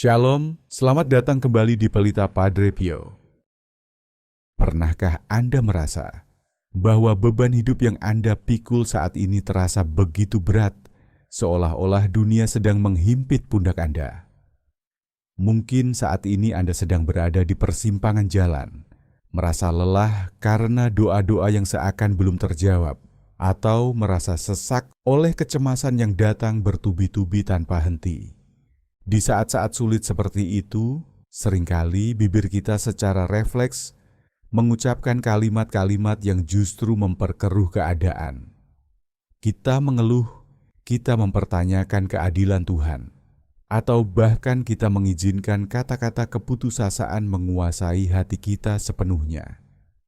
Shalom, selamat datang kembali di Pelita Padre Pio. Pernahkah Anda merasa bahwa beban hidup yang Anda pikul saat ini terasa begitu berat, seolah-olah dunia sedang menghimpit pundak Anda? Mungkin saat ini Anda sedang berada di persimpangan jalan, merasa lelah karena doa-doa yang seakan belum terjawab, atau merasa sesak oleh kecemasan yang datang bertubi-tubi tanpa henti. Di saat-saat sulit seperti itu, seringkali bibir kita secara refleks mengucapkan kalimat-kalimat yang justru memperkeruh keadaan. Kita mengeluh, kita mempertanyakan keadilan Tuhan, atau bahkan kita mengizinkan kata-kata keputusasaan menguasai hati kita sepenuhnya.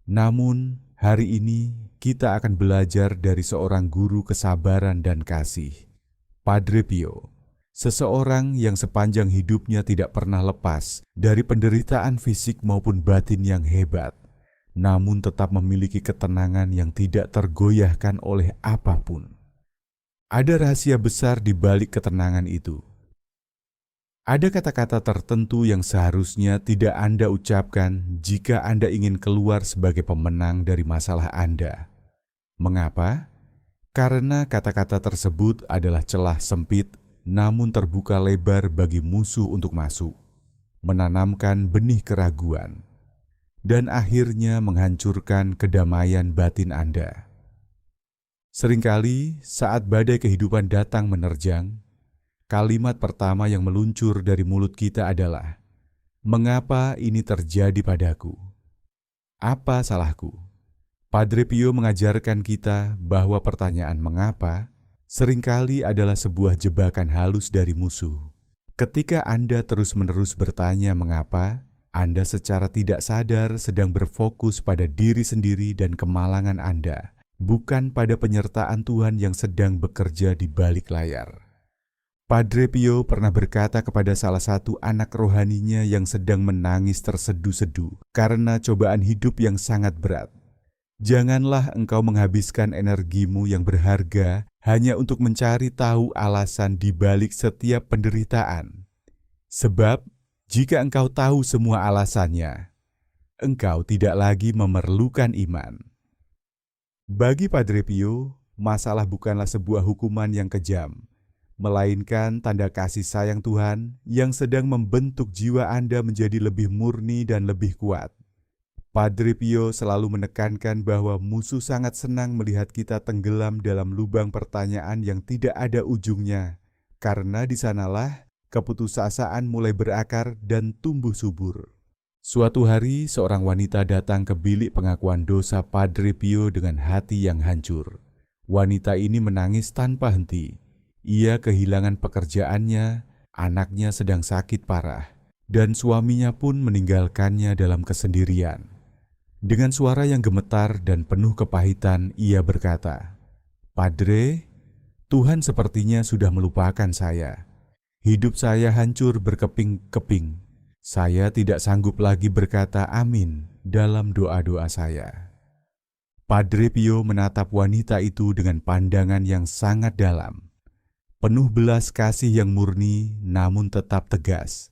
Namun, hari ini kita akan belajar dari seorang guru kesabaran dan kasih, Padre Pio. Seseorang yang sepanjang hidupnya tidak pernah lepas dari penderitaan fisik maupun batin yang hebat, namun tetap memiliki ketenangan yang tidak tergoyahkan oleh apapun. Ada rahasia besar di balik ketenangan itu. Ada kata-kata tertentu yang seharusnya tidak Anda ucapkan jika Anda ingin keluar sebagai pemenang dari masalah Anda. Mengapa? Karena kata-kata tersebut adalah celah sempit namun terbuka lebar bagi musuh untuk masuk, menanamkan benih keraguan, dan akhirnya menghancurkan kedamaian batin Anda. Seringkali saat badai kehidupan datang menerjang, kalimat pertama yang meluncur dari mulut kita adalah, "Mengapa ini terjadi padaku? Apa salahku?" Padre Pio mengajarkan kita bahwa pertanyaan "mengapa" seringkali adalah sebuah jebakan halus dari musuh. Ketika Anda terus-menerus bertanya mengapa, Anda secara tidak sadar sedang berfokus pada diri sendiri dan kemalangan Anda, bukan pada penyertaan Tuhan yang sedang bekerja di balik layar. Padre Pio pernah berkata kepada salah satu anak rohaninya yang sedang menangis tersedu-sedu karena cobaan hidup yang sangat berat. Janganlah engkau menghabiskan energimu yang berharga hanya untuk mencari tahu alasan di balik setiap penderitaan. Sebab, jika engkau tahu semua alasannya, engkau tidak lagi memerlukan iman. Bagi Padre Pio, masalah bukanlah sebuah hukuman yang kejam, melainkan tanda kasih sayang Tuhan yang sedang membentuk jiwa Anda menjadi lebih murni dan lebih kuat. Padre Pio selalu menekankan bahwa musuh sangat senang melihat kita tenggelam dalam lubang pertanyaan yang tidak ada ujungnya, karena di sanalah keputusasaan mulai berakar dan tumbuh subur. Suatu hari, seorang wanita datang ke bilik pengakuan dosa Padre Pio dengan hati yang hancur. Wanita ini menangis tanpa henti. Ia kehilangan pekerjaannya, anaknya sedang sakit parah, dan suaminya pun meninggalkannya dalam kesendirian. Dengan suara yang gemetar dan penuh kepahitan, ia berkata, "Padre, Tuhan sepertinya sudah melupakan saya. Hidup saya hancur berkeping-keping. Saya tidak sanggup lagi berkata amin dalam doa-doa saya." Padre Pio menatap wanita itu dengan pandangan yang sangat dalam, penuh belas kasih yang murni namun tetap tegas.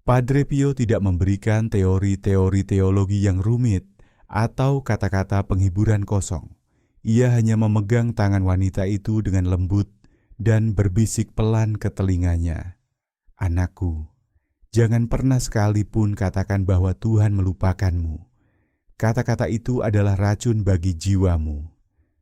Padre Pio tidak memberikan teori-teori teologi yang rumit atau kata-kata penghiburan kosong. Ia hanya memegang tangan wanita itu dengan lembut dan berbisik pelan ke telinganya. "Anakku, jangan pernah sekalipun katakan bahwa Tuhan melupakanmu. Kata-kata itu adalah racun bagi jiwamu.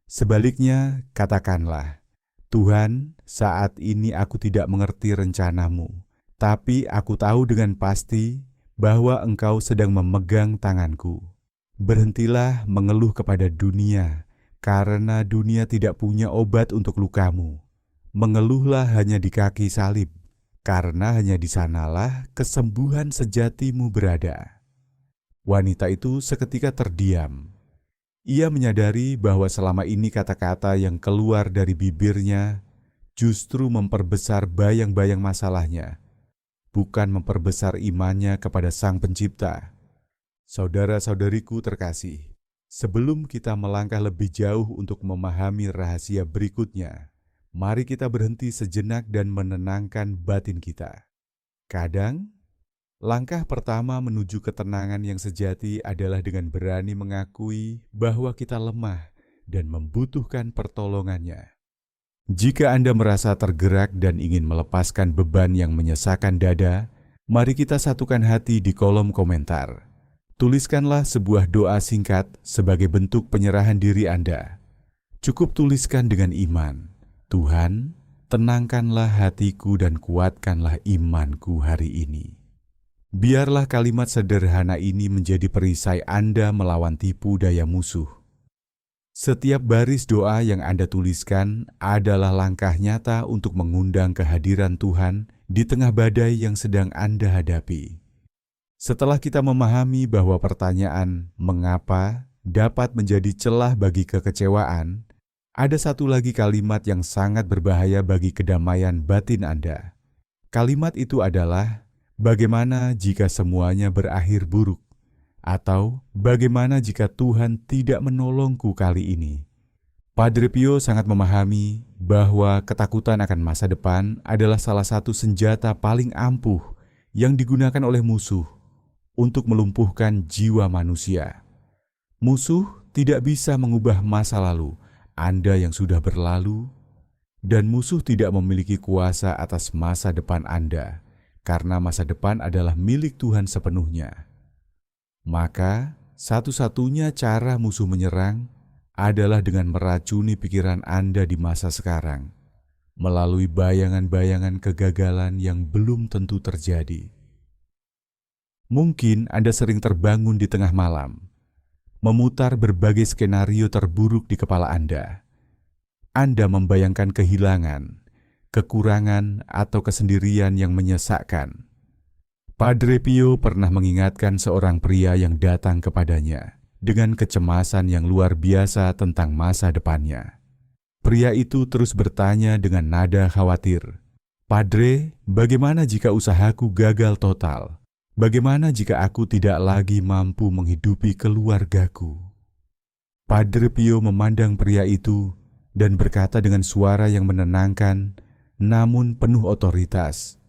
Sebaliknya, katakanlah, Tuhan, saat ini aku tidak mengerti rencanamu, tapi aku tahu dengan pasti bahwa Engkau sedang memegang tanganku. Berhentilah mengeluh kepada dunia, karena dunia tidak punya obat untuk lukamu. Mengeluhlah hanya di kaki salib, karena hanya di sanalah kesembuhan sejatimu berada." Wanita itu seketika terdiam. Ia menyadari bahwa selama ini kata-kata yang keluar dari bibirnya justru memperbesar bayang-bayang masalahnya, bukan memperbesar imannya kepada Sang Pencipta. Saudara-saudariku terkasih, sebelum kita melangkah lebih jauh untuk memahami rahasia berikutnya, mari kita berhenti sejenak dan menenangkan batin kita. Kadang Langkah pertama menuju ketenangan yang sejati adalah dengan berani mengakui bahwa kita lemah dan membutuhkan pertolongannya. Jika Anda merasa tergerak dan ingin melepaskan beban yang menyesakan dada, mari kita satukan hati di kolom komentar. Tuliskanlah sebuah doa singkat sebagai bentuk penyerahan diri Anda. Cukup tuliskan dengan iman, Tuhan, tenangkanlah hatiku dan kuatkanlah imanku hari ini. Biarlah kalimat sederhana ini menjadi perisai Anda melawan tipu daya musuh. Setiap baris doa yang Anda tuliskan adalah langkah nyata untuk mengundang kehadiran Tuhan di tengah badai yang sedang Anda hadapi. Setelah kita memahami bahwa pertanyaan "mengapa" dapat menjadi celah bagi kekecewaan, ada satu lagi kalimat yang sangat berbahaya bagi kedamaian batin Anda. Kalimat itu adalah, bagaimana jika semuanya berakhir buruk? Atau, bagaimana jika Tuhan tidak menolongku kali ini? Padre Pio sangat memahami bahwa ketakutan akan masa depan adalah salah satu senjata paling ampuh yang digunakan oleh musuh untuk melumpuhkan jiwa manusia. Musuh tidak bisa mengubah masa lalu Anda yang sudah berlalu, dan musuh tidak memiliki kuasa atas masa depan Anda, karena masa depan adalah milik Tuhan sepenuhnya. Maka, satu-satunya cara musuh menyerang adalah dengan meracuni pikiran Anda di masa sekarang, melalui bayangan-bayangan kegagalan yang belum tentu terjadi. Mungkin Anda sering terbangun di tengah malam, memutar berbagai skenario terburuk di kepala Anda. Anda membayangkan kehilangan, kekurangan, atau kesendirian yang menyesakkan. Padre Pio pernah mengingatkan seorang pria yang datang kepadanya dengan kecemasan yang luar biasa tentang masa depannya. Pria itu terus bertanya dengan nada khawatir, "Padre, bagaimana jika usahaku gagal total? Bagaimana jika aku tidak lagi mampu menghidupi keluargaku?" Padre Pio memandang pria itu dan berkata dengan suara yang menenangkan, namun penuh otoritas,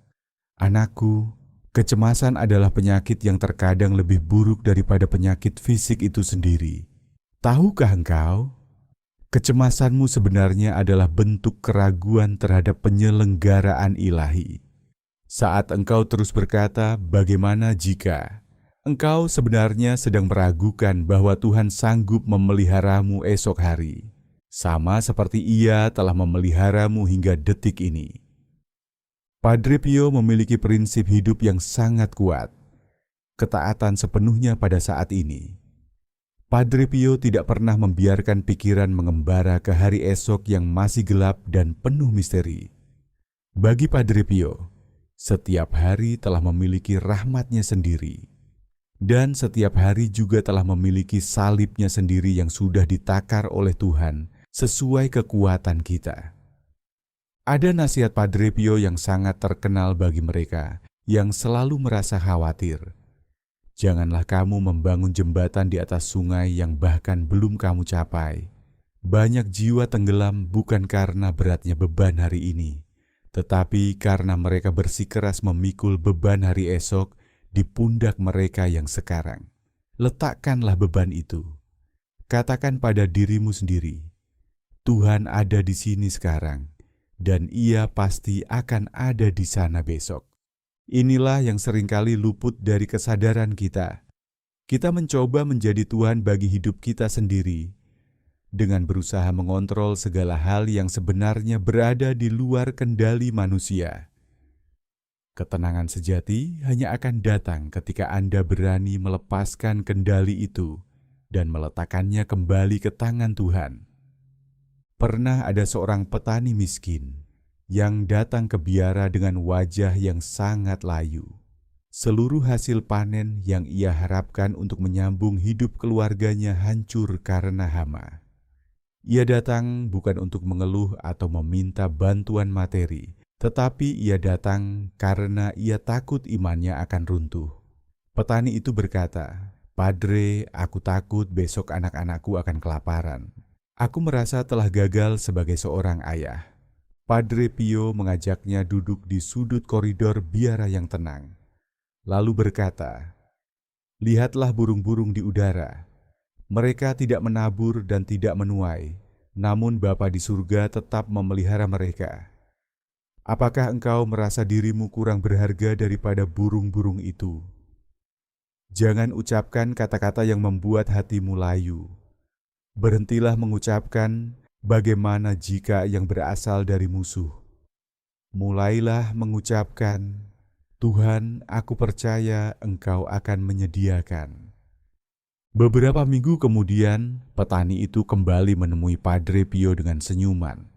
"Anakku, kecemasan adalah penyakit yang terkadang lebih buruk daripada penyakit fisik itu sendiri. Tahukah engkau? Kecemasanmu sebenarnya adalah bentuk keraguan terhadap penyelenggaraan ilahi. Saat engkau terus berkata, bagaimana jika? Engkau sebenarnya sedang meragukan bahwa Tuhan sanggup memeliharamu esok hari, sama seperti Ia telah memeliharamu hingga detik ini." Padre Pio memiliki prinsip hidup yang sangat kuat, ketaatan sepenuhnya pada saat ini. Padre Pio tidak pernah membiarkan pikiran mengembara ke hari esok yang masih gelap dan penuh misteri. Bagi Padre Pio, setiap hari telah memiliki rahmatnya sendiri, dan setiap hari juga telah memiliki salibnya sendiri yang sudah ditakar oleh Tuhan sesuai kekuatan kita. Ada nasihat Padre Pio yang sangat terkenal bagi mereka yang selalu merasa khawatir. Janganlah kamu membangun jembatan di atas sungai yang bahkan belum kamu capai. Banyak jiwa tenggelam bukan karena beratnya beban hari ini, tetapi karena mereka bersikeras memikul beban hari esok di pundak mereka yang sekarang. Letakkanlah beban itu. Katakan pada dirimu sendiri, Tuhan ada di sini sekarang, dan Ia pasti akan ada di sana besok. Inilah yang seringkali luput dari kesadaran kita. Kita mencoba menjadi Tuhan bagi hidup kita sendiri, dengan berusaha mengontrol segala hal yang sebenarnya berada di luar kendali manusia. Ketenangan sejati hanya akan datang ketika Anda berani melepaskan kendali itu dan meletakkannya kembali ke tangan Tuhan. Pernah ada seorang petani miskin yang datang ke biara dengan wajah yang sangat layu. Seluruh hasil panen yang ia harapkan untuk menyambung hidup keluarganya hancur karena hama. Ia datang bukan untuk mengeluh atau meminta bantuan materi, tetapi ia datang karena ia takut imannya akan runtuh. Petani itu berkata, "Padre, aku takut besok anak-anakku akan kelaparan. Aku merasa telah gagal sebagai seorang ayah." Padre Pio mengajaknya duduk di sudut koridor biara yang tenang. lalu berkata, "Lihatlah burung-burung di udara. Mereka tidak menabur dan tidak menuai, namun Bapa di surga tetap memelihara mereka. Apakah engkau merasa dirimu kurang berharga daripada burung-burung itu? Jangan ucapkan kata-kata yang membuat hatimu layu. Berhentilah mengucapkan bagaimana jika yang berasal dari musuh. Mulailah mengucapkan, Tuhan, aku percaya engkau akan menyediakan." Beberapa minggu kemudian, petani itu kembali menemui Padre Pio dengan senyuman.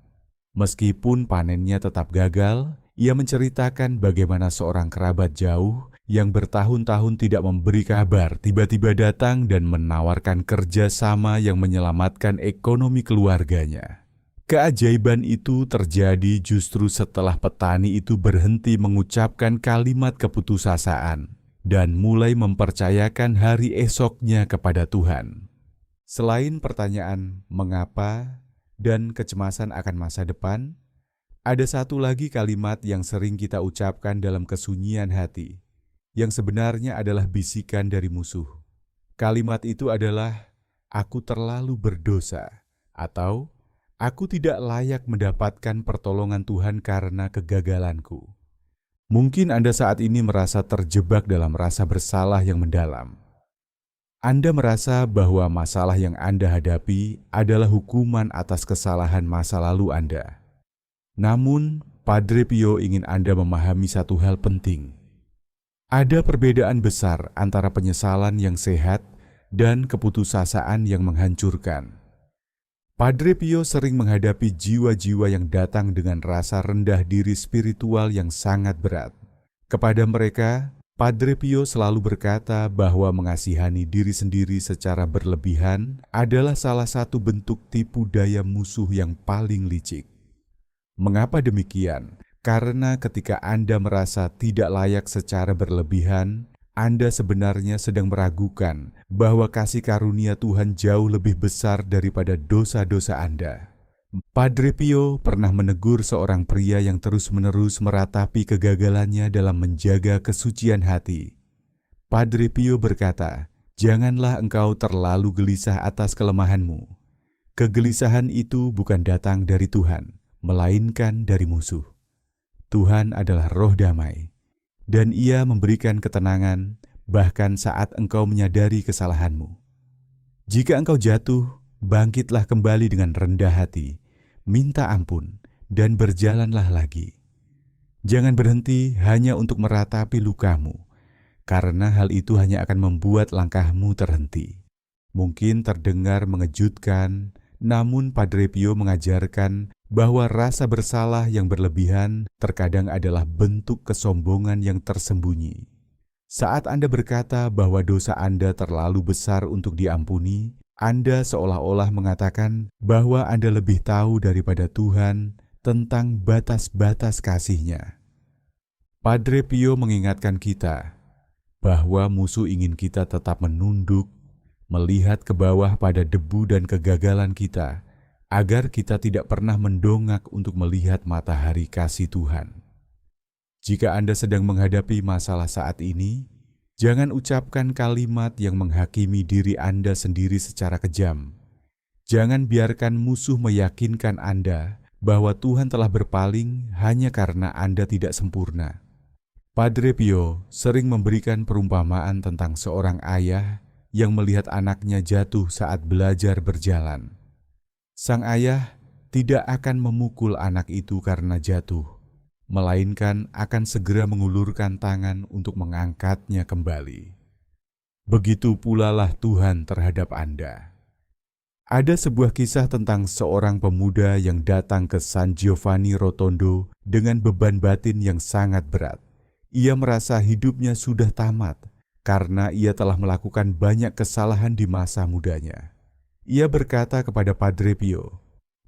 Meskipun panennya tetap gagal, ia menceritakan bagaimana seorang kerabat jauh yang bertahun-tahun tidak memberi kabar tiba-tiba datang dan menawarkan kerja sama yang menyelamatkan ekonomi keluarganya. Keajaiban itu terjadi justru setelah petani itu berhenti mengucapkan kalimat keputusasaan dan mulai mempercayakan hari esoknya kepada Tuhan. Selain pertanyaan mengapa dan kecemasan akan masa depan, ada satu lagi kalimat yang sering kita ucapkan dalam kesunyian hati, yang sebenarnya adalah bisikan dari musuh. Kalimat itu adalah, "Aku terlalu berdosa," atau "Aku tidak layak mendapatkan pertolongan Tuhan karena kegagalanku." Mungkin Anda saat ini merasa terjebak dalam rasa bersalah yang mendalam. Anda merasa bahwa masalah yang Anda hadapi adalah hukuman atas kesalahan masa lalu Anda. Namun, Padre Pio ingin Anda memahami satu hal penting. Ada perbedaan besar antara penyesalan yang sehat dan keputusasaan yang menghancurkan. Padre Pio sering menghadapi jiwa-jiwa yang datang dengan rasa rendah diri spiritual yang sangat berat. Kepada mereka, Padre Pio selalu berkata bahwa mengasihani diri sendiri secara berlebihan adalah salah satu bentuk tipu daya musuh yang paling licik. Mengapa demikian? Karena ketika Anda merasa tidak layak secara berlebihan, Anda sebenarnya sedang meragukan bahwa kasih karunia Tuhan jauh lebih besar daripada dosa-dosa Anda. Padre Pio pernah menegur seorang pria yang terus-menerus meratapi kegagalannya dalam menjaga kesucian hati. Padre Pio berkata, "Janganlah engkau terlalu gelisah atas kelemahanmu. Kegelisahan itu bukan datang dari Tuhan, melainkan dari musuh. Tuhan adalah roh damai, dan Ia memberikan ketenangan bahkan saat engkau menyadari kesalahanmu. Jika engkau jatuh, bangkitlah kembali dengan rendah hati, minta ampun, dan berjalanlah lagi. Jangan berhenti hanya untuk meratapi lukamu, karena hal itu hanya akan membuat langkahmu terhenti." Mungkin terdengar mengejutkan, namun Padre Pio mengajarkan bahwa rasa bersalah yang berlebihan terkadang adalah bentuk kesombongan yang tersembunyi. Saat Anda berkata bahwa dosa Anda terlalu besar untuk diampuni, Anda seolah-olah mengatakan bahwa Anda lebih tahu daripada Tuhan tentang batas-batas kasih-Nya. Padre Pio mengingatkan kita bahwa musuh ingin kita tetap menunduk, melihat ke bawah pada debu dan kegagalan kita, agar kita tidak pernah mendongak untuk melihat matahari kasih Tuhan. Jika Anda sedang menghadapi masalah saat ini, jangan ucapkan kalimat yang menghakimi diri Anda sendiri secara kejam. Jangan biarkan musuh meyakinkan Anda bahwa Tuhan telah berpaling hanya karena Anda tidak sempurna. Padre Pio sering memberikan perumpamaan tentang seorang ayah yang melihat anaknya jatuh saat belajar berjalan. Sang ayah tidak akan memukul anak itu karena jatuh, melainkan akan segera mengulurkan tangan untuk mengangkatnya kembali. Begitu pula lah Tuhan terhadap Anda. Ada sebuah kisah tentang seorang pemuda yang datang ke San Giovanni Rotondo dengan beban batin yang sangat berat. Ia merasa hidupnya sudah tamat karena ia telah melakukan banyak kesalahan di masa mudanya. Ia berkata kepada Padre Pio,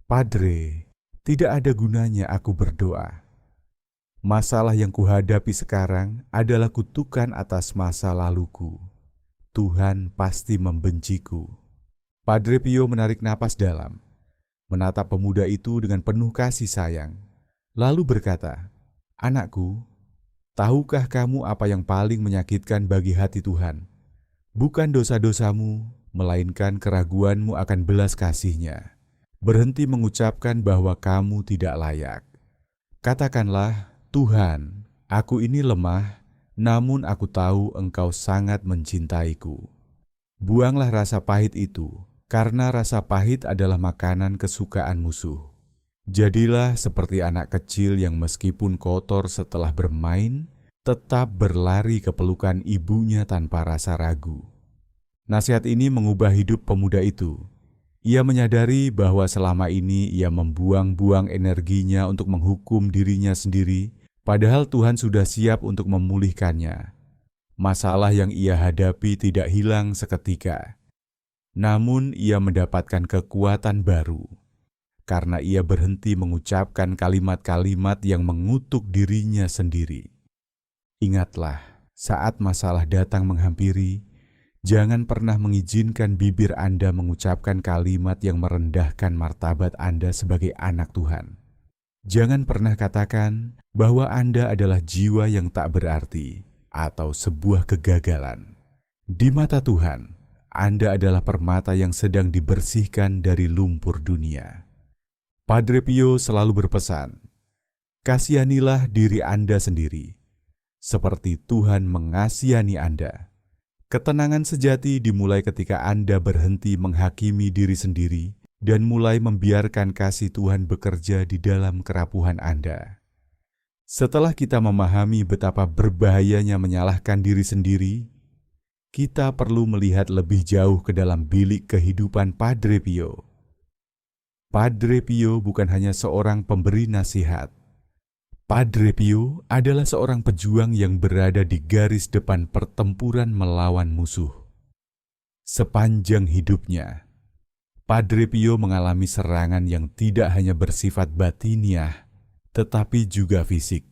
"Padre, tidak ada gunanya aku berdoa. Masalah yang kuhadapi sekarang adalah kutukan atas masa laluku. Tuhan pasti membenciku." Padre Pio menarik napas dalam, menatap pemuda itu dengan penuh kasih sayang, lalu berkata, "Anakku, Tahukah kamu apa yang paling menyakitkan bagi hati Tuhan? Bukan dosa-dosamu, melainkan keraguanmu akan belas kasih-Nya. Berhenti mengucapkan bahwa kamu tidak layak. Katakanlah, Tuhan, aku ini lemah, namun aku tahu Engkau sangat mencintaiku. Buanglah rasa pahit itu, karena rasa pahit adalah makanan kesukaan musuh. Jadilah seperti anak kecil yang meskipun kotor setelah bermain, tetap berlari ke pelukan ibunya tanpa rasa ragu. Nasihat ini mengubah hidup pemuda itu. Ia menyadari bahwa selama ini ia membuang-buang energinya untuk menghukum dirinya sendiri, padahal Tuhan sudah siap untuk memulihkannya. Masalah yang ia hadapi tidak hilang seketika, namun ia mendapatkan kekuatan baru karena ia berhenti mengucapkan kalimat-kalimat yang mengutuk dirinya sendiri. Ingatlah, saat masalah datang menghampiri, jangan pernah mengizinkan bibir Anda mengucapkan kalimat yang merendahkan martabat Anda sebagai anak Tuhan. Jangan pernah katakan bahwa Anda adalah jiwa yang tak berarti atau sebuah kegagalan. Di mata Tuhan, Anda adalah permata yang sedang dibersihkan dari lumpur dunia. Padre Pio selalu berpesan, kasihanilah diri Anda sendiri, seperti Tuhan mengasihani Anda. Ketenangan sejati dimulai ketika Anda berhenti menghakimi diri sendiri dan mulai membiarkan kasih Tuhan bekerja di dalam kerapuhan Anda. Setelah kita memahami betapa berbahayanya menyalahkan diri sendiri, kita perlu melihat lebih jauh ke dalam bilik kehidupan Padre Pio. Padre Pio bukan hanya seorang pemberi nasihat. Padre Pio adalah seorang pejuang yang berada di garis depan pertempuran melawan musuh. Sepanjang hidupnya, Padre Pio mengalami serangan yang tidak hanya bersifat batiniah, tetapi juga fisik.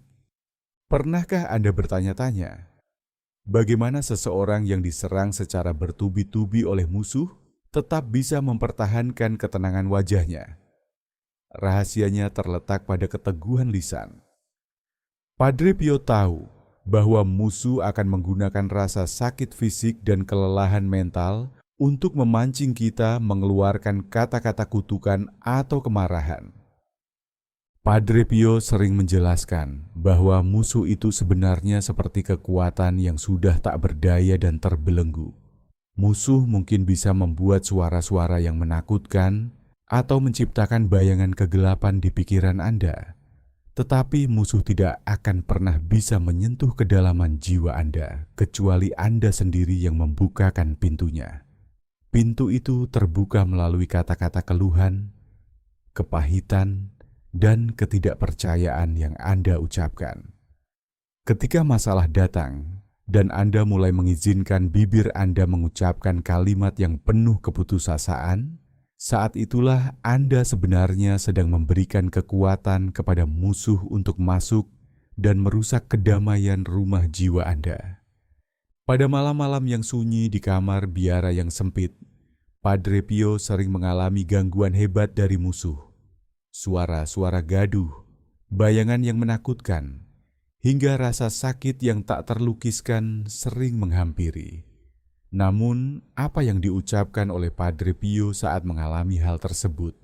Pernahkah Anda bertanya-tanya, bagaimana seseorang yang diserang secara bertubi-tubi oleh musuh tetap bisa mempertahankan ketenangan wajahnya? Rahasianya terletak pada keteguhan lisan. Padre Pio tahu bahwa musuh akan menggunakan rasa sakit fisik dan kelelahan mental untuk memancing kita mengeluarkan kata-kata kutukan atau kemarahan. Padre Pio sering menjelaskan bahwa musuh itu sebenarnya seperti kekuatan yang sudah tak berdaya dan terbelenggu. Musuh mungkin bisa membuat suara-suara yang menakutkan atau menciptakan bayangan kegelapan di pikiran Anda. Tetapi musuh tidak akan pernah bisa menyentuh kedalaman jiwa Anda, kecuali Anda sendiri yang membukakan pintunya. Pintu itu terbuka melalui kata-kata keluhan, kepahitan, dan ketidakpercayaan yang Anda ucapkan. Ketika masalah datang, dan Anda mulai mengizinkan bibir Anda mengucapkan kalimat yang penuh keputusasaan, saat itulah Anda sebenarnya sedang memberikan kekuatan kepada musuh untuk masuk dan merusak kedamaian rumah jiwa Anda. Pada malam-malam yang sunyi di kamar biara yang sempit, Padre Pio sering mengalami gangguan hebat dari musuh. Suara-suara gaduh, bayangan yang menakutkan, hingga rasa sakit yang tak terlukiskan sering menghampiri. Namun, apa yang diucapkan oleh Padre Pio saat mengalami hal tersebut?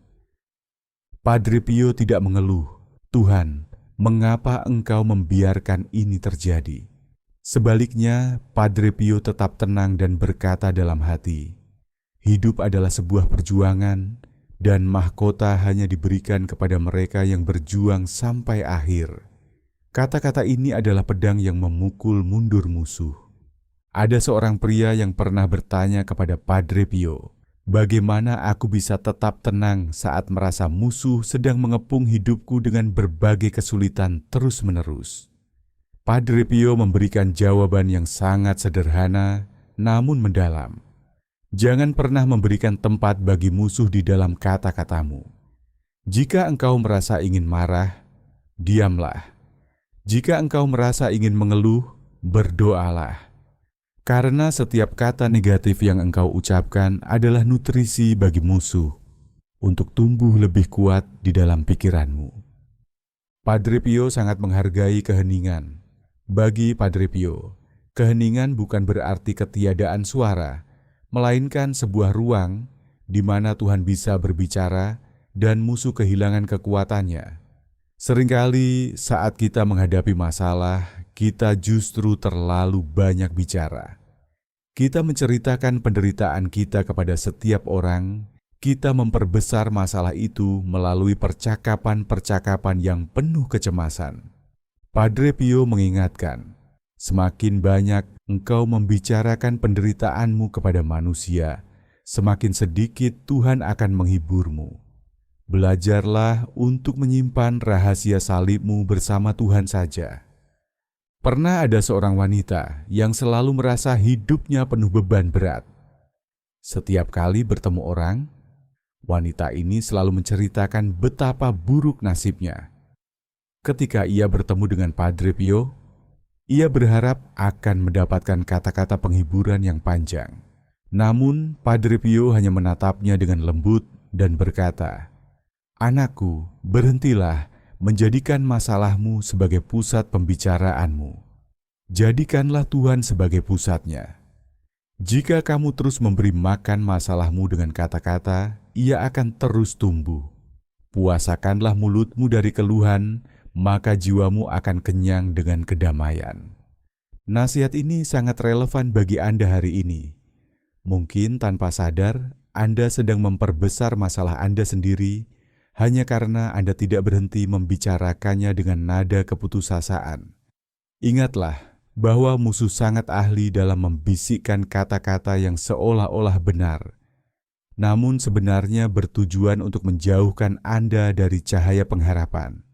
Padre Pio tidak mengeluh, "Tuhan, mengapa Engkau membiarkan ini terjadi?" Sebaliknya, Padre Pio tetap tenang dan berkata dalam hati, "Hidup adalah sebuah perjuangan, dan mahkota hanya diberikan kepada mereka yang berjuang sampai akhir." Kata-kata ini adalah pedang yang memukul mundur musuh. Ada seorang pria yang pernah bertanya kepada Padre Pio, "Bagaimana aku bisa tetap tenang saat merasa musuh sedang mengepung hidupku dengan berbagai kesulitan terus-menerus?" Padre Pio memberikan jawaban yang sangat sederhana, namun mendalam. Jangan pernah memberikan tempat bagi musuh di dalam kata-katamu. Jika engkau merasa ingin marah, diamlah. Jika engkau merasa ingin mengeluh, berdoalah. Karena setiap kata negatif yang engkau ucapkan adalah nutrisi bagi musuh untuk tumbuh lebih kuat di dalam pikiranmu. Padre Pio sangat menghargai keheningan. Bagi Padre Pio, keheningan bukan berarti ketiadaan suara, melainkan sebuah ruang di mana Tuhan bisa berbicara dan musuh kehilangan kekuatannya. Seringkali saat kita menghadapi masalah, kita justru terlalu banyak bicara. Kita menceritakan penderitaan kita kepada setiap orang, kita memperbesar masalah itu melalui percakapan-percakapan yang penuh kecemasan. Padre Pio mengingatkan, semakin banyak engkau membicarakan penderitaanmu kepada manusia, semakin sedikit Tuhan akan menghiburmu. Belajarlah untuk menyimpan rahasia salibmu bersama Tuhan saja. Pernah ada seorang wanita yang selalu merasa hidupnya penuh beban berat. Setiap kali bertemu orang, wanita ini selalu menceritakan betapa buruk nasibnya. Ketika ia bertemu dengan Padre Pio, ia berharap akan mendapatkan kata-kata penghiburan yang panjang. Namun, Padre Pio hanya menatapnya dengan lembut dan berkata, "Anakku, berhentilah menjadikan masalahmu sebagai pusat pembicaraanmu. Jadikanlah Tuhan sebagai pusatnya. Jika kamu terus memberi makan masalahmu dengan kata-kata, ia akan terus tumbuh. Puasakanlah mulutmu dari keluhan, maka jiwamu akan kenyang dengan kedamaian." Nasihat ini sangat relevan bagi Anda hari ini. Mungkin tanpa sadar, Anda sedang memperbesar masalah Anda sendiri hanya karena Anda tidak berhenti membicarakannya dengan nada keputusasaan. Ingatlah bahwa musuh sangat ahli dalam membisikkan kata-kata yang seolah-olah benar, namun sebenarnya bertujuan untuk menjauhkan Anda dari cahaya pengharapan.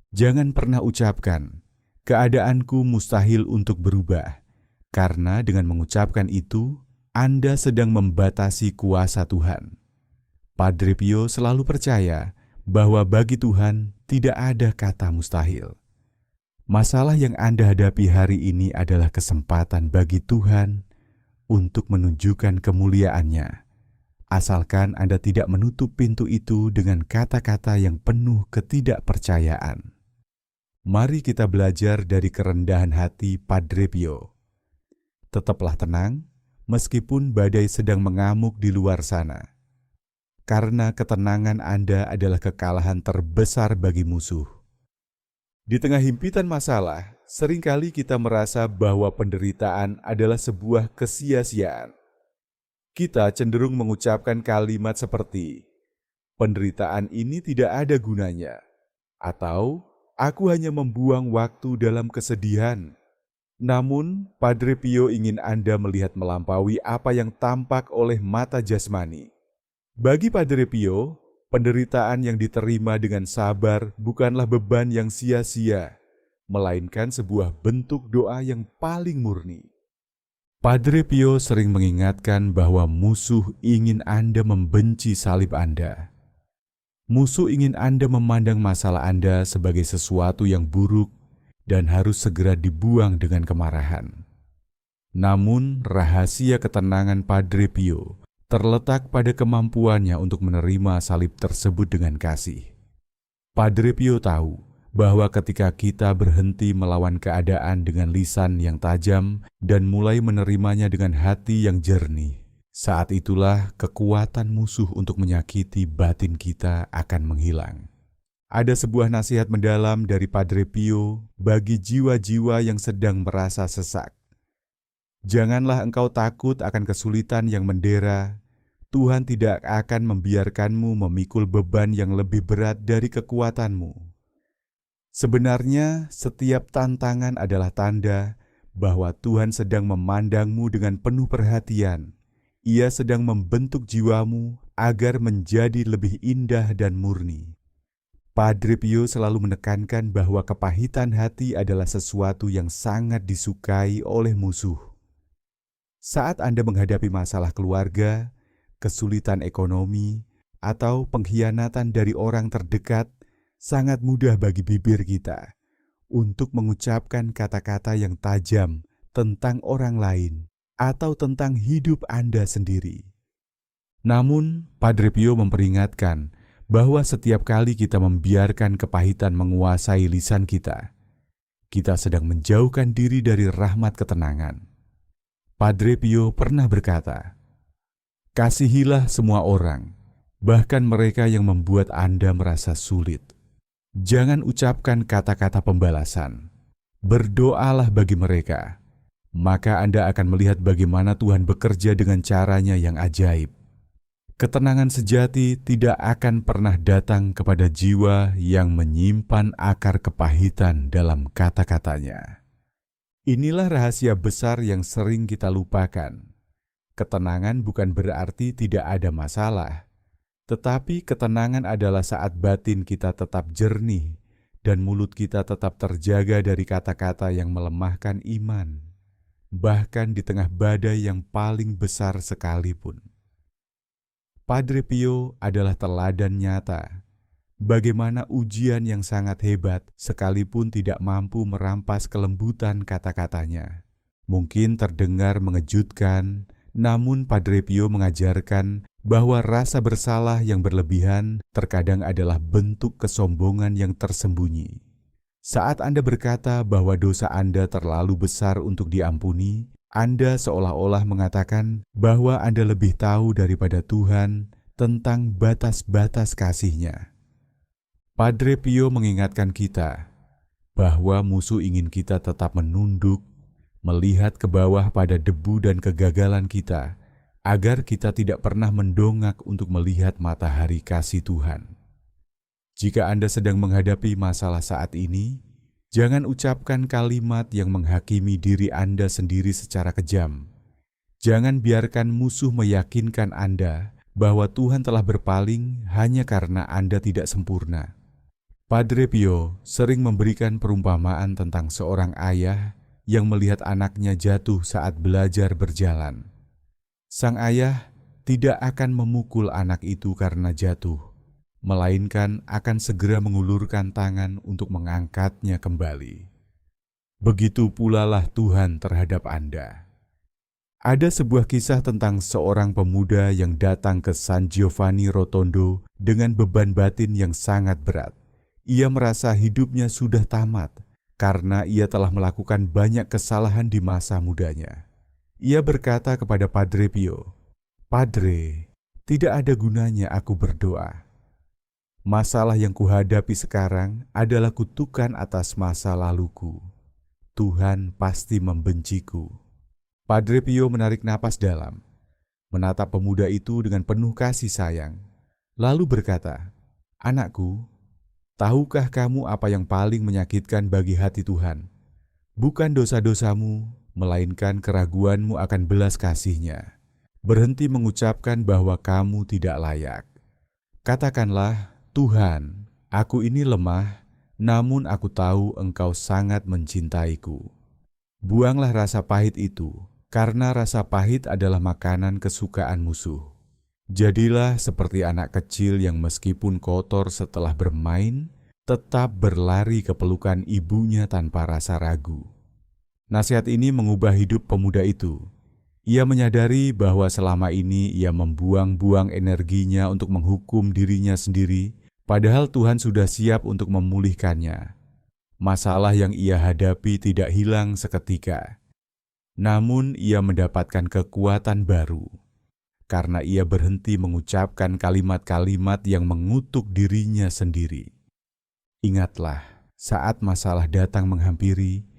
Jangan pernah ucapkan, "Keadaanku mustahil untuk berubah," karena dengan mengucapkan itu, Anda sedang membatasi kuasa Tuhan. Padre Pio selalu percaya bahwa bagi Tuhan tidak ada kata mustahil. Masalah yang Anda hadapi hari ini adalah kesempatan bagi Tuhan untuk menunjukkan kemuliaan-Nya. Asalkan Anda tidak menutup pintu itu dengan kata-kata yang penuh ketidakpercayaan. Mari kita belajar dari kerendahan hati Padre Pio. Tetaplah tenang, meskipun badai sedang mengamuk di luar sana. Karena ketenangan Anda adalah kekalahan terbesar bagi musuh. Di tengah himpitan masalah, seringkali kita merasa bahwa penderitaan adalah sebuah kesia-siaan. Kita cenderung mengucapkan kalimat seperti, "Penderitaan ini tidak ada gunanya," atau "Aku hanya membuang waktu dalam kesedihan." Namun, Padre Pio ingin Anda melihat melampaui apa yang tampak oleh mata jasmani. Bagi Padre Pio, penderitaan yang diterima dengan sabar bukanlah beban yang sia-sia, melainkan sebuah bentuk doa yang paling murni. Padre Pio sering mengingatkan bahwa musuh ingin Anda membenci salib Anda. Musuh ingin Anda memandang masalah Anda sebagai sesuatu yang buruk dan harus segera dibuang dengan kemarahan. Namun, rahasia ketenangan Padre Pio terletak pada kemampuannya untuk menerima salib tersebut dengan kasih. Padre Pio tahu bahwa ketika kita berhenti melawan keadaan dengan lisan yang tajam dan mulai menerimanya dengan hati yang jernih, saat itulah kekuatan musuh untuk menyakiti batin kita akan menghilang. Ada sebuah nasihat mendalam dari Padre Pio bagi jiwa-jiwa yang sedang merasa sesak. Janganlah engkau takut akan kesulitan yang mendera. Tuhan tidak akan membiarkanmu memikul beban yang lebih berat dari kekuatanmu. Sebenarnya, setiap tantangan adalah tanda bahwa Tuhan sedang memandangmu dengan penuh perhatian. Ia sedang membentuk jiwamu agar menjadi lebih indah dan murni. Padre Pio selalu menekankan bahwa kepahitan hati adalah sesuatu yang sangat disukai oleh musuh. Saat Anda menghadapi masalah keluarga, kesulitan ekonomi, atau pengkhianatan dari orang terdekat, sangat mudah bagi bibir kita untuk mengucapkan kata-kata yang tajam tentang orang lain atau tentang hidup Anda sendiri. Namun, Padre Pio memperingatkan bahwa setiap kali kita membiarkan kepahitan menguasai lisan kita, kita sedang menjauhkan diri dari rahmat ketenangan. Padre Pio pernah berkata, "Kasihilah semua orang, bahkan mereka yang membuat Anda merasa sulit. Jangan ucapkan kata-kata pembalasan. Berdoalah bagi mereka. Maka Anda akan melihat bagaimana Tuhan bekerja dengan caranya yang ajaib. Ketenangan sejati tidak akan pernah datang kepada jiwa yang menyimpan akar kepahitan dalam kata-katanya." Inilah rahasia besar yang sering kita lupakan. Ketenangan bukan berarti tidak ada masalah, tetapi ketenangan adalah saat batin kita tetap jernih dan mulut kita tetap terjaga dari kata-kata yang melemahkan iman, bahkan di tengah badai yang paling besar sekalipun. Padre Pio adalah teladan nyata bagaimana ujian yang sangat hebat sekalipun tidak mampu merampas kelembutan kata-katanya. Mungkin terdengar mengejutkan, namun Padre Pio mengajarkan bahwa rasa bersalah yang berlebihan terkadang adalah bentuk kesombongan yang tersembunyi. Saat Anda berkata bahwa dosa Anda terlalu besar untuk diampuni, Anda seolah-olah mengatakan bahwa Anda lebih tahu daripada Tuhan tentang batas-batas kasih-Nya. Padre Pio mengingatkan kita bahwa musuh ingin kita tetap menunduk, melihat ke bawah pada debu dan kegagalan kita, agar kita tidak pernah mendongak untuk melihat matahari kasih Tuhan. Jika Anda sedang menghadapi masalah saat ini, jangan ucapkan kalimat yang menghakimi diri Anda sendiri secara kejam. Jangan biarkan musuh meyakinkan Anda bahwa Tuhan telah berpaling hanya karena Anda tidak sempurna. Padre Pio sering memberikan perumpamaan tentang seorang ayah yang melihat anaknya jatuh saat belajar berjalan. Sang ayah tidak akan memukul anak itu karena jatuh, melainkan akan segera mengulurkan tangan untuk mengangkatnya kembali. Begitu pula lah Tuhan terhadap Anda. Ada sebuah kisah tentang seorang pemuda yang datang ke San Giovanni Rotondo dengan beban batin yang sangat berat. Ia merasa hidupnya sudah tamat karena ia telah melakukan banyak kesalahan di masa mudanya. Ia berkata kepada Padre Pio, "Padre, tidak ada gunanya aku berdoa. Masalah yang kuhadapi sekarang adalah kutukan atas masa laluku. Tuhan pasti membenciku." Padre Pio menarik napas dalam, menatap pemuda itu dengan penuh kasih sayang, lalu berkata, "Anakku, tahukah kamu apa yang paling menyakitkan bagi hati Tuhan? Bukan dosa-dosamu, melainkan keraguanmu akan belas kasih-Nya. Berhenti mengucapkan bahwa kamu tidak layak. Katakanlah, Tuhan, aku ini lemah, namun aku tahu Engkau sangat mencintaiku. Buanglah rasa pahit itu, karena rasa pahit adalah makanan kesukaan musuh. Jadilah seperti anak kecil yang meskipun kotor setelah bermain, tetap berlari ke pelukan ibunya tanpa rasa ragu." Nasihat ini mengubah hidup pemuda itu. Ia menyadari bahwa selama ini ia membuang-buang energinya untuk menghukum dirinya sendiri, padahal Tuhan sudah siap untuk memulihkannya. Masalah yang ia hadapi tidak hilang seketika, namun ia mendapatkan kekuatan baru karena ia berhenti mengucapkan kalimat-kalimat yang mengutuk dirinya sendiri. Ingatlah, saat masalah datang menghampiri,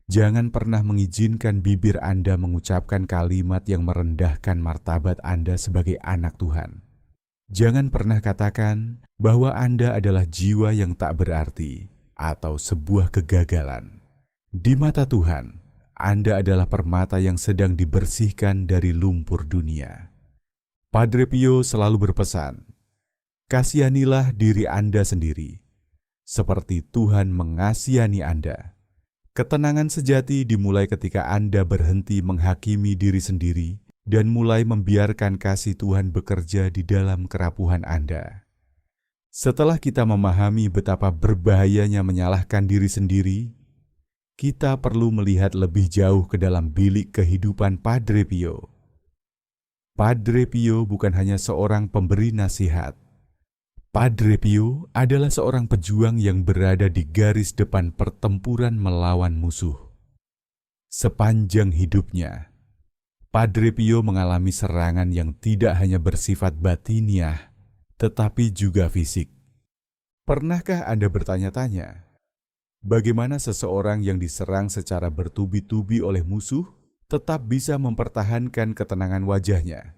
jangan pernah mengizinkan bibir Anda mengucapkan kalimat yang merendahkan martabat Anda sebagai anak Tuhan. Jangan pernah katakan bahwa Anda adalah jiwa yang tak berarti atau sebuah kegagalan. Di mata Tuhan, Anda adalah permata yang sedang dibersihkan dari lumpur dunia. Padre Pio selalu berpesan, "Kasihanilah diri Anda sendiri, seperti Tuhan mengasihani Anda." Ketenangan sejati dimulai ketika Anda berhenti menghakimi diri sendiri dan mulai membiarkan kasih Tuhan bekerja di dalam kerapuhan Anda. Setelah kita memahami betapa berbahayanya menyalahkan diri sendiri, kita perlu melihat lebih jauh ke dalam bilik kehidupan Padre Pio. Padre Pio bukan hanya seorang pemberi nasihat. Padre Pio adalah seorang pejuang yang berada di garis depan pertempuran melawan musuh. Sepanjang hidupnya, Padre Pio mengalami serangan yang tidak hanya bersifat batiniah, tetapi juga fisik. Pernahkah Anda bertanya-tanya, bagaimana seseorang yang diserang secara bertubi-tubi oleh musuh tetap bisa mempertahankan ketenangan wajahnya?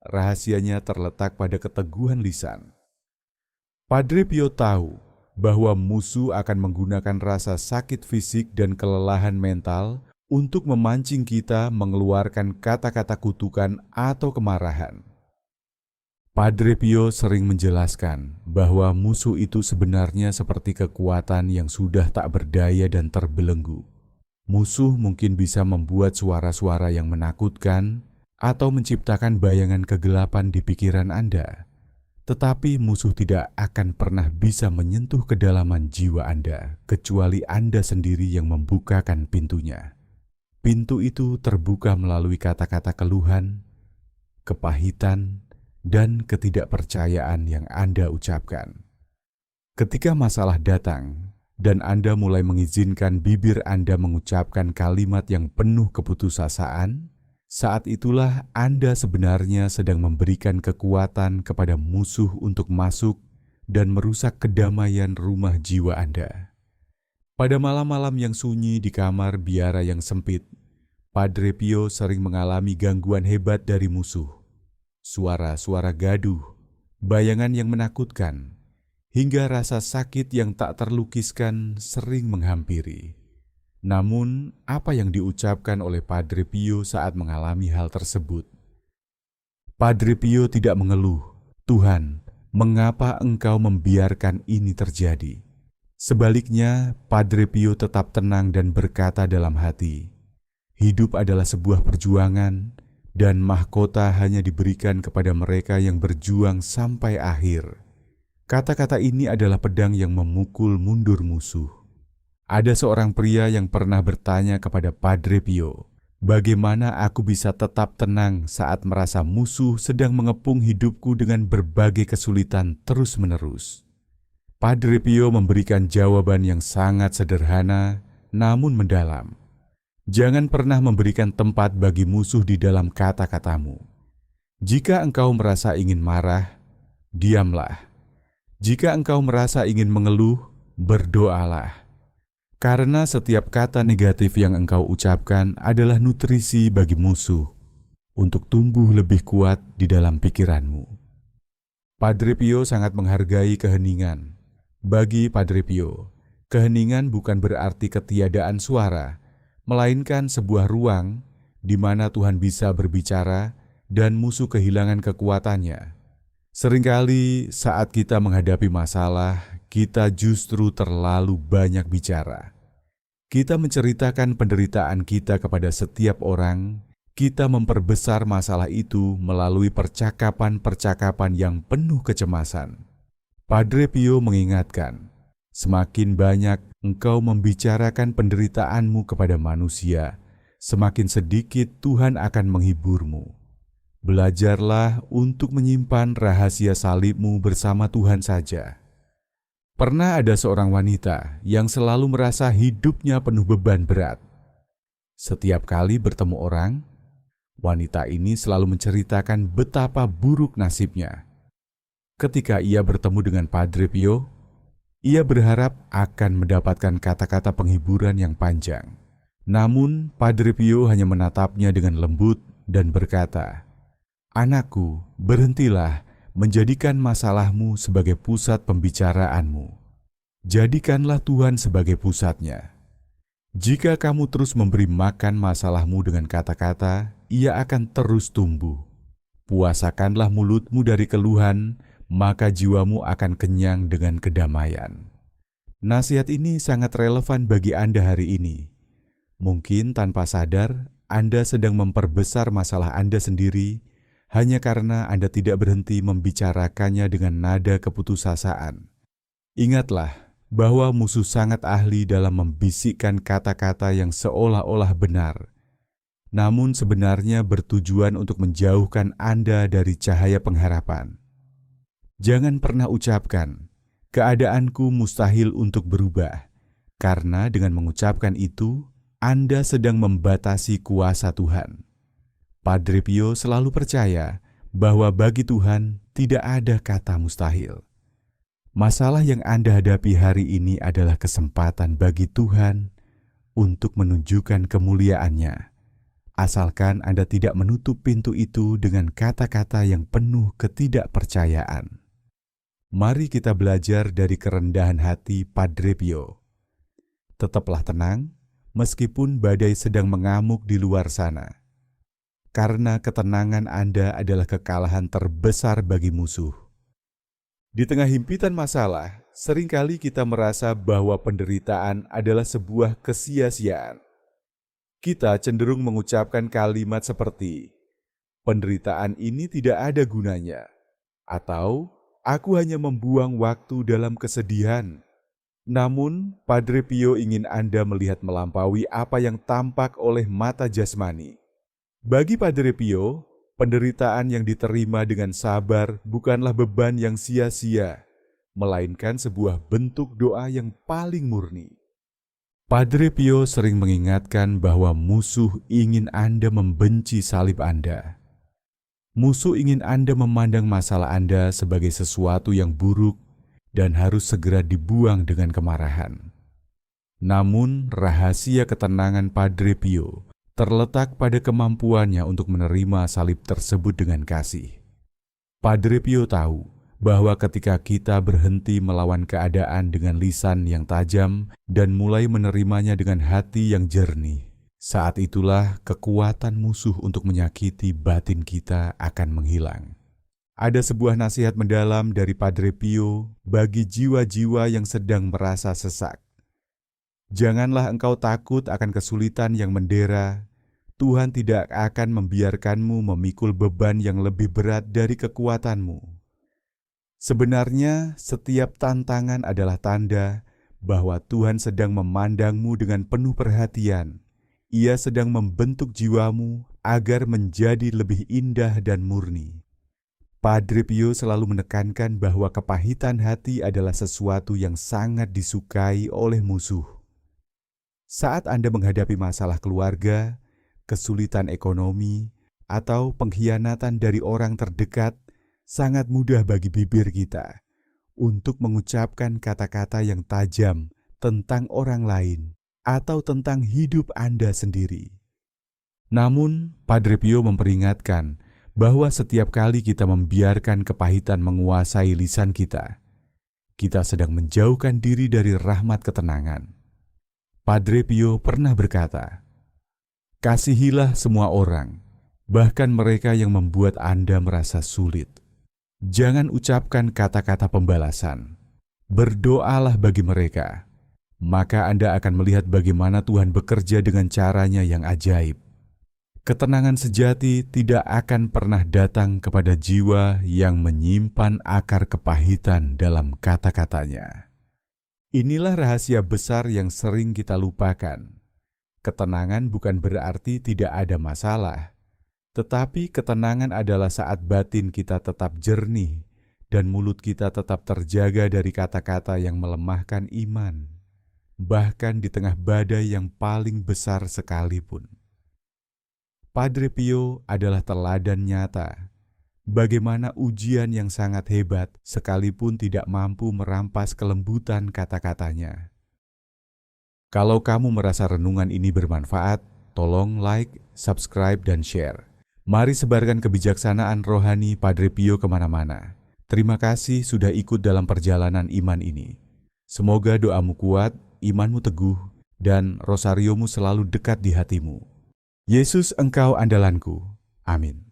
Rahasianya terletak pada keteguhan lisan. Padre Pio tahu bahwa musuh akan menggunakan rasa sakit fisik dan kelelahan mental untuk memancing kita mengeluarkan kata-kata kutukan atau kemarahan. Padre Pio sering menjelaskan bahwa musuh itu sebenarnya seperti kekuatan yang sudah tak berdaya dan terbelenggu. Musuh mungkin bisa membuat suara-suara yang menakutkan atau menciptakan bayangan kegelapan di pikiran Anda. Tetapi musuh tidak akan pernah bisa menyentuh kedalaman jiwa Anda, kecuali Anda sendiri yang membukakan pintunya. Pintu itu terbuka melalui kata-kata keluhan, kepahitan, dan ketidakpercayaan yang Anda ucapkan. Ketika masalah datang, dan Anda mulai mengizinkan bibir Anda mengucapkan kalimat yang penuh keputusasaan, saat itulah Anda sebenarnya sedang memberikan kekuatan kepada musuh untuk masuk dan merusak kedamaian rumah jiwa Anda. Pada malam-malam yang sunyi di kamar biara yang sempit, Padre Pio sering mengalami gangguan hebat dari musuh. Suara-suara gaduh, bayangan yang menakutkan, hingga rasa sakit yang tak terlukiskan sering menghampiri. Namun, apa yang diucapkan oleh Padre Pio saat mengalami hal tersebut? Padre Pio tidak mengeluh, "Tuhan, mengapa Engkau membiarkan ini terjadi?" Sebaliknya, Padre Pio tetap tenang dan berkata dalam hati, "Hidup adalah sebuah perjuangan, dan mahkota hanya diberikan kepada mereka yang berjuang sampai akhir." Kata-kata ini adalah pedang yang memukul mundur musuh. Ada seorang pria yang pernah bertanya kepada Padre Pio, "Bagaimana aku bisa tetap tenang saat merasa musuh sedang mengepung hidupku dengan berbagai kesulitan terus-menerus?" Padre Pio memberikan jawaban yang sangat sederhana, namun mendalam. Jangan pernah memberikan tempat bagi musuh di dalam kata-katamu. Jika engkau merasa ingin marah, diamlah. Jika engkau merasa ingin mengeluh, berdoalah. Karena setiap kata negatif yang engkau ucapkan adalah nutrisi bagi musuh untuk tumbuh lebih kuat di dalam pikiranmu. Padre Pio sangat menghargai keheningan. Bagi Padre Pio, keheningan bukan berarti ketiadaan suara, melainkan sebuah ruang di mana Tuhan bisa berbicara dan musuh kehilangan kekuatannya. Seringkali saat kita menghadapi masalah, kita justru terlalu banyak bicara. Kita menceritakan penderitaan kita kepada setiap orang, kita memperbesar masalah itu melalui percakapan-percakapan yang penuh kecemasan. Padre Pio mengingatkan, semakin banyak engkau membicarakan penderitaanmu kepada manusia, semakin sedikit Tuhan akan menghiburmu. Belajarlah untuk menyimpan rahasia salibmu bersama Tuhan saja. Pernah ada seorang wanita yang selalu merasa hidupnya penuh beban berat. Setiap kali bertemu orang, wanita ini selalu menceritakan betapa buruk nasibnya. Ketika ia bertemu dengan Padre Pio, ia berharap akan mendapatkan kata-kata penghiburan yang panjang. Namun, Padre Pio hanya menatapnya dengan lembut dan berkata, "Anakku, berhentilah menjadikan masalahmu sebagai pusat pembicaraanmu. Jadikanlah Tuhan sebagai pusatnya. Jika kamu terus memberi makan masalahmu dengan kata-kata, ia akan terus tumbuh. Puasakanlah mulutmu dari keluhan, maka jiwamu akan kenyang dengan kedamaian." Nasihat ini sangat relevan bagi Anda hari ini. Mungkin tanpa sadar, Anda sedang memperbesar masalah Anda sendiri hanya karena Anda tidak berhenti membicarakannya dengan nada keputusasaan. Ingatlah bahwa musuh sangat ahli dalam membisikkan kata-kata yang seolah-olah benar, namun sebenarnya bertujuan untuk menjauhkan Anda dari cahaya pengharapan. Jangan pernah ucapkan, "Keadaanku mustahil untuk berubah," karena dengan mengucapkan itu, Anda sedang membatasi kuasa Tuhan. Padre Pio selalu percaya bahwa bagi Tuhan tidak ada kata mustahil. Masalah yang Anda hadapi hari ini adalah kesempatan bagi Tuhan untuk menunjukkan kemuliaan-Nya. Asalkan Anda tidak menutup pintu itu dengan kata-kata yang penuh ketidakpercayaan. Mari kita belajar dari kerendahan hati Padre Pio. Tetaplah tenang, meskipun badai sedang mengamuk di luar sana. Karena ketenangan Anda adalah kekalahan terbesar bagi musuh. Di tengah himpitan masalah, seringkali kita merasa bahwa penderitaan adalah sebuah kesia-siaan. Kita cenderung mengucapkan kalimat seperti, "Penderitaan ini tidak ada gunanya," atau "Aku hanya membuang waktu dalam kesedihan." Namun, Padre Pio ingin Anda melihat melampaui apa yang tampak oleh mata jasmani. Bagi Padre Pio, penderitaan yang diterima dengan sabar bukanlah beban yang sia-sia, melainkan sebuah bentuk doa yang paling murni. Padre Pio sering mengingatkan bahwa musuh ingin Anda membenci salib Anda. Musuh ingin Anda memandang masalah Anda sebagai sesuatu yang buruk dan harus segera dibuang dengan kemarahan. Namun, rahasia ketenangan Padre Pio terletak pada kemampuannya untuk menerima salib tersebut dengan kasih. Padre Pio tahu bahwa ketika kita berhenti melawan keadaan dengan lisan yang tajam dan mulai menerimanya dengan hati yang jernih, saat itulah kekuatan musuh untuk menyakiti batin kita akan menghilang. Ada sebuah nasihat mendalam dari Padre Pio bagi jiwa-jiwa yang sedang merasa sesak. Janganlah engkau takut akan kesulitan yang mendera. Tuhan tidak akan membiarkanmu memikul beban yang lebih berat dari kekuatanmu. Sebenarnya, setiap tantangan adalah tanda bahwa Tuhan sedang memandangmu dengan penuh perhatian. Ia sedang membentuk jiwamu agar menjadi lebih indah dan murni. Padre Pio selalu menekankan bahwa kepahitan hati adalah sesuatu yang sangat disukai oleh musuh. Saat Anda menghadapi masalah keluarga, kesulitan ekonomi, atau pengkhianatan dari orang terdekat, sangat mudah bagi bibir kita untuk mengucapkan kata-kata yang tajam tentang orang lain atau tentang hidup Anda sendiri. Namun, Padre Pio memperingatkan bahwa setiap kali kita membiarkan kepahitan menguasai lisan kita, kita sedang menjauhkan diri dari rahmat ketenangan. Padre Pio pernah berkata, "Kasihilah semua orang, bahkan mereka yang membuat Anda merasa sulit. Jangan ucapkan kata-kata pembalasan. Berdoalah bagi mereka. Maka Anda akan melihat bagaimana Tuhan bekerja dengan caranya yang ajaib. Ketenangan sejati tidak akan pernah datang kepada jiwa yang menyimpan akar kepahitan dalam kata-katanya." Inilah rahasia besar yang sering kita lupakan. Ketenangan bukan berarti tidak ada masalah, tetapi ketenangan adalah saat batin kita tetap jernih dan mulut kita tetap terjaga dari kata-kata yang melemahkan iman, bahkan di tengah badai yang paling besar sekalipun. Padre Pio adalah teladan nyata bagaimana ujian yang sangat hebat sekalipun tidak mampu merampas kelembutan kata-katanya. Kalau kamu merasa renungan ini bermanfaat, tolong like, subscribe, dan share. Mari sebarkan kebijaksanaan rohani Padre Pio kemana-mana. Terima kasih sudah ikut dalam perjalanan iman ini. Semoga doamu kuat, imanmu teguh, dan rosariomu selalu dekat di hatimu. Yesus engkau andalanku. Amin.